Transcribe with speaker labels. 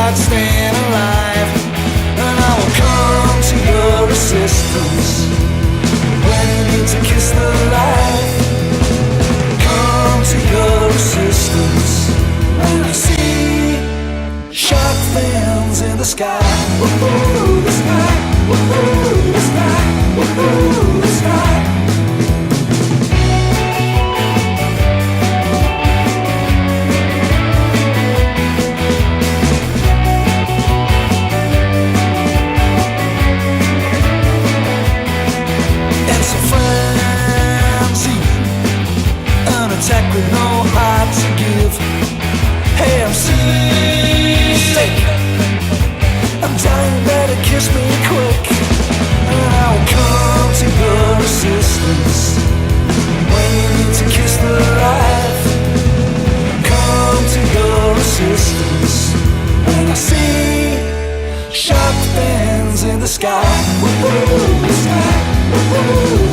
Speaker 1: hard staying alive. And I will come to your assistance when you need to kiss the light. Come to your assistance when I see shark fins in the sky. Woohoo, the sky. Woohoo, the sky. Woohoo, the sky. Attack with no heart to give. Hey, I'm sick. I'm dying, better kiss me quick. And I will come to your assistance when you need to kiss the life. Come to your assistance when I see shark fins in the sky. Woohoo, the sky. Woohoo.